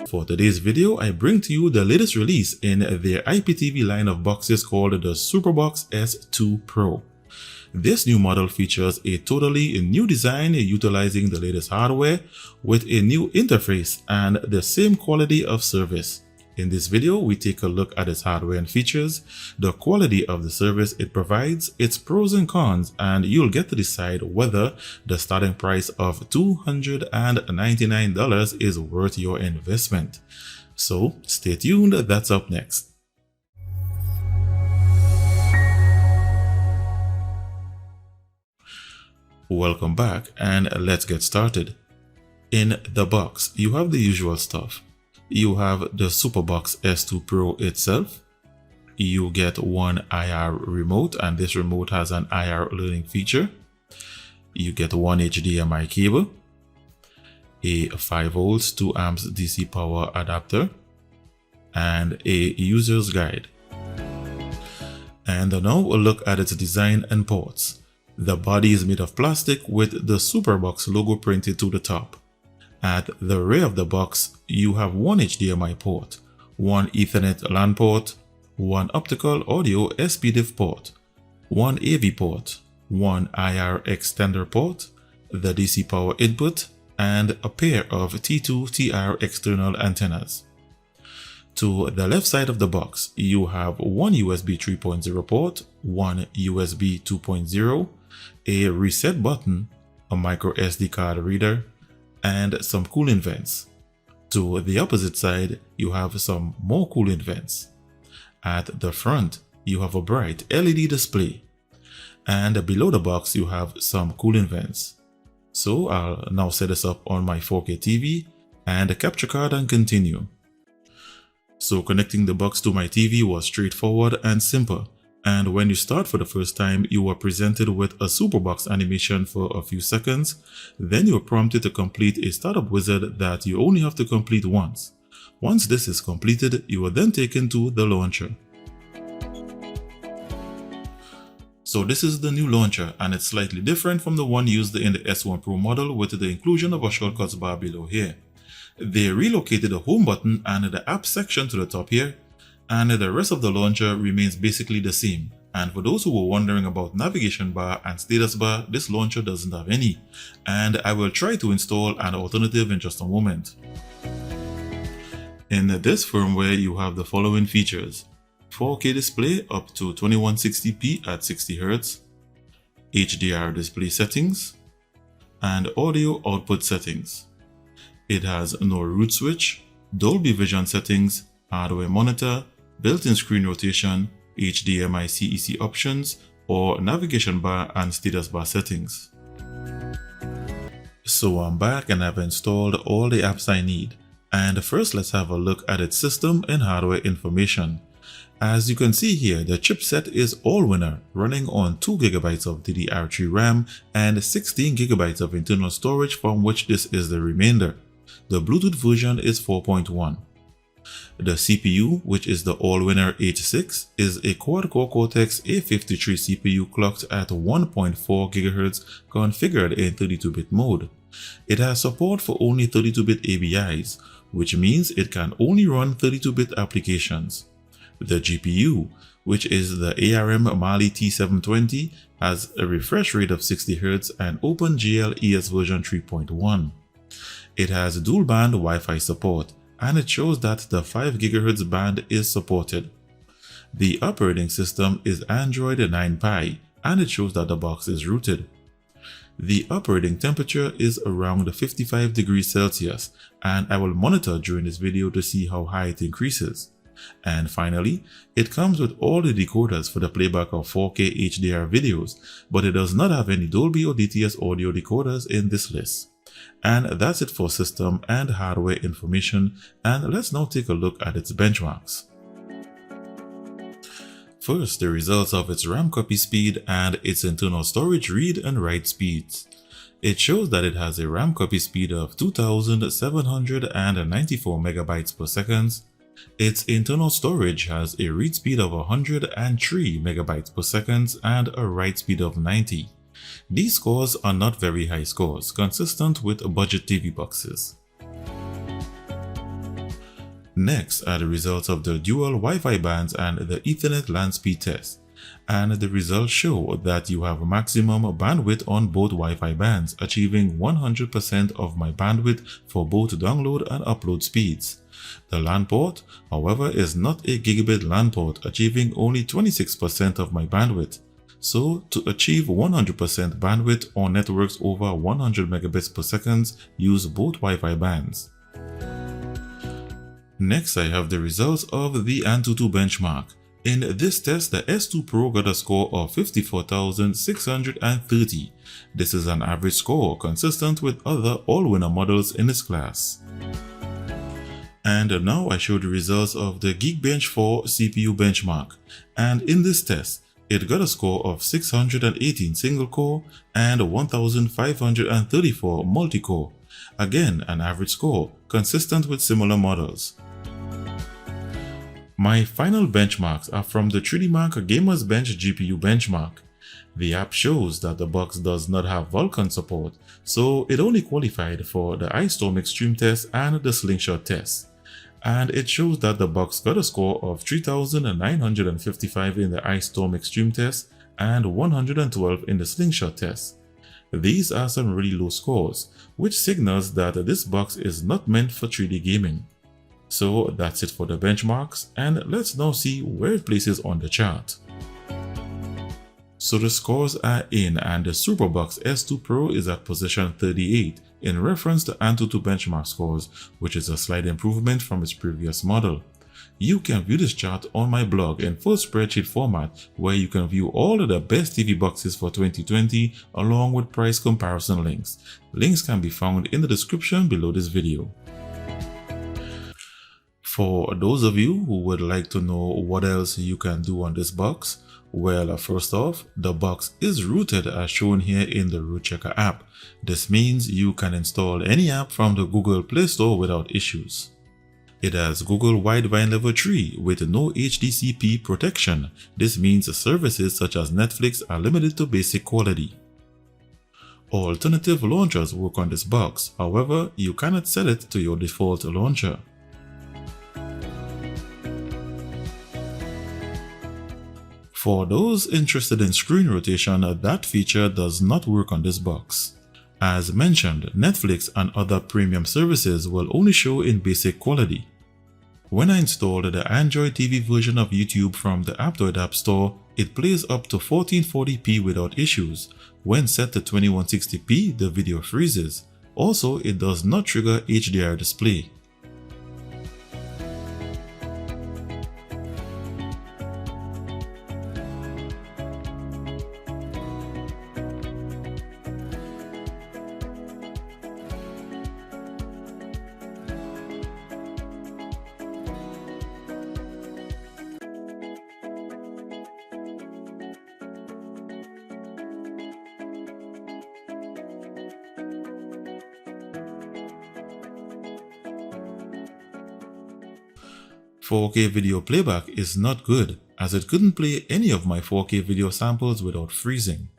For today's video, I bring to you the latest release in their IPTV line of boxes called the SuperBox S2PRO. This new model features a totally new design utilizing the latest hardware with a new interface and the same quality of service. In this video, we take a look at its hardware and features, the quality of the service it provides, its pros and cons, and you'll get to decide whether the starting price of $299 is worth your investment. So stay tuned, that's up next. Welcome back and let's get started. In the box, you have the usual stuff. You have the SuperBox S2PRO itself. You get one IR remote, and this remote has an IR learning feature. You get one HDMI cable, a 5 volts 2 amps DC power adapter, and a user's guide. And now a look at its design and ports. The body is made of plastic with the SuperBox logo printed to the top. At the rear of the box, you have one HDMI port, one Ethernet LAN port, one optical audio SPDIF port, one AV port, one IR extender port, the DC power input, and a pair of T2TR external antennas. To the left side of the box, you have one USB 3.0 port, one USB 2.0, a reset button, a micro SD card reader, and some cooling vents. To the opposite side, you have some more cooling vents. At the front, you have a bright LED display. And below the box, you have some cooling vents. So I'll now set this up on my 4K TV and a capture card and continue. So connecting the box to my TV was straightforward and simple. And when you start for the first time, you are presented with a SuperBox animation for a few seconds. Then you are prompted to complete a startup wizard that you only have to complete once. Once this is completed, you are then taken to the launcher. So this is the new launcher, and it's slightly different from the one used in the S1PRO model with the inclusion of a shortcuts bar below here. They relocated the home button and the app section to the top here, and the rest of the launcher remains basically the same. And for those who were wondering about navigation bar and status bar, this launcher doesn't have any, and I will try to install an alternative in just a moment. In this firmware, you have the following features: 4K display up to 2160p at 60Hz, HDR display settings, and audio output settings. It has no root switch, Dolby Vision settings, hardware monitor, built-in screen rotation, HDMI CEC options, or navigation bar and status bar settings. So I'm back and I've installed all the apps I need. And first, let's have a look at its system and hardware information. As you can see here, the chipset is Allwinner, running on 2GB of DDR3 RAM and 16GB of internal storage, from which this is the remainder. The Bluetooth version is 4.1. The CPU, which is the Allwinner H6, is a quad-core Cortex A53 CPU clocked at 1.4 GHz, configured in 32-bit mode. It has support for only 32-bit ABIs, which means it can only run 32-bit applications. The GPU, which is the ARM Mali T720, has a refresh rate of 60Hz and OpenGL ES version 3.1. It has dual-band Wi-Fi support, and it shows that the 5 GHz band is supported. The operating system is Android 9 Pie, and it shows that the box is rooted. The operating temperature is around 55 degrees Celsius, and I will monitor during this video to see how high it increases. And finally, it comes with all the decoders for the playback of 4K HDR videos, but it does not have any Dolby or DTS audio decoders in this list. And that's it for system and hardware information, and let's now take a look at its benchmarks. First, the results of its RAM copy speed and its internal storage read and write speeds. It shows that it has a RAM copy speed of 2794 megabytes per second. Its internal storage has a read speed of 103 megabytes per second and a write speed of 90. These scores are not very high scores, consistent with budget TV boxes. Next are the results of the dual Wi-Fi bands and the Ethernet LAN speed test. And the results show that you have maximum bandwidth on both Wi-Fi bands, achieving 100% of my bandwidth for both download and upload speeds. The LAN port, however, is not a gigabit LAN port, achieving only 26% of my bandwidth. So, to achieve 100% bandwidth on networks over 100 megabits per second, use both Wi-Fi bands. Next, I have the results of the AnTuTu benchmark. In this test, the S2PRO got a score of 54,630. This is an average score consistent with other Allwinner models in its class. And now I show the results of the Geekbench 4 CPU benchmark. And in this test, it got a score of 618 single-core and 1,534 multi-core. Again, an average score consistent with similar models. My final benchmarks are from the 3DMark Gamers Bench GPU benchmark. The app shows that the box does not have Vulkan support, so it only qualified for the Ice Storm Extreme test and the Slingshot test. And it shows that the box got a score of 3,955 in the Ice Storm Extreme test and 112 in the Slingshot test. These are some really low scores, which signals that this box is not meant for 3D gaming. So that's it for the benchmarks, and let's now see where it places on the chart. So the scores are in, and the SuperBox S2PRO is at position 38 in reference to AnTuTu benchmark scores, which is a slight improvement from its previous model. You can view this chart on my blog in full spreadsheet format, where you can view all of the best TV boxes for 2020 along with price comparison links. Links can be found in the description below this video. For those of you who would like to know what else you can do on this box, well, first off, the box is rooted as shown here in the Root Checker app. This means you can install any app from the Google Play Store without issues. It has Google Widevine Level 3 with no HDCP protection. This means services such as Netflix are limited to basic quality. Alternative launchers work on this box, however, you cannot set it to your default launcher. For those interested in screen rotation, that feature does not work on this box. As mentioned, Netflix and other premium services will only show in basic quality. When I installed the Android TV version of YouTube from the Aptoide App Store, it plays up to 1440p without issues. When set to 2160p, the video freezes. Also, it does not trigger HDR display. "4K video playback is not good, as it couldn't play any of my 4K video samples without freezing.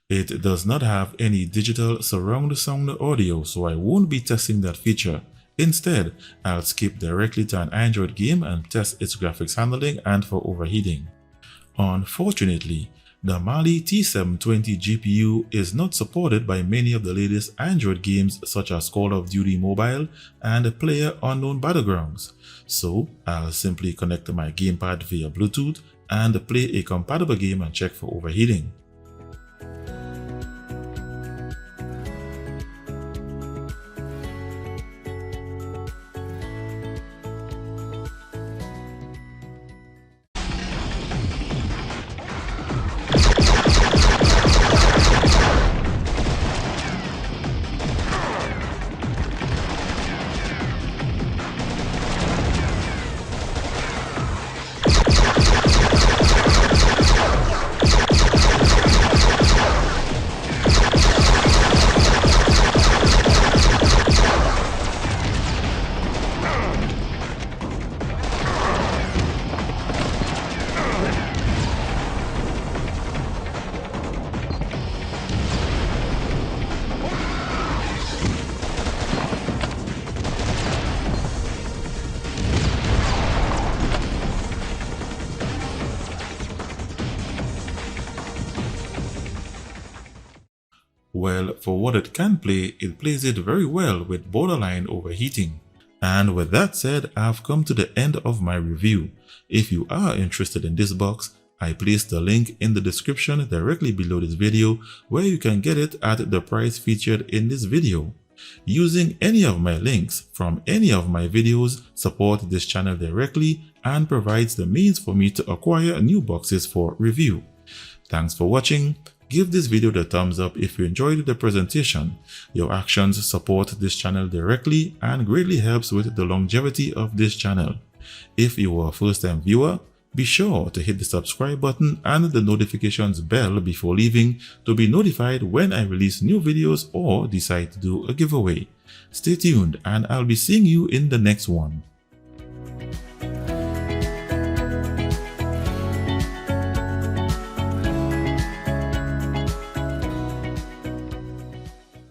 It does not have any digital surround sound audio, so I won't be testing that feature. Instead, I'll skip directly to an Android game and test its graphics handling and for overheating. Unfortunately, the Mali T720 GPU is not supported by many of the latest Android games such as Call of Duty Mobile and PlayerUnknown Battlegrounds, so I'll simply connect my gamepad via Bluetooth and play a compatible game and check for overheating. Well, for what it can play, it plays it very well with borderline overheating. And with that said, I've come to the end of my review. If you are interested in this box, I placed the link in the description directly below this video where you can get it at the price featured in this video. Using any of my links from any of my videos support this channel directly and provides the means for me to acquire new boxes for review. Thanks for watching. Give this video the thumbs up if you enjoyed the presentation. Your actions support this channel directly and greatly helps with the longevity of this channel. If you are a first-time viewer, be sure to hit the subscribe button and the notifications bell before leaving to be notified when I release new videos or decide to do a giveaway. Stay tuned and I'll be seeing you in the next one.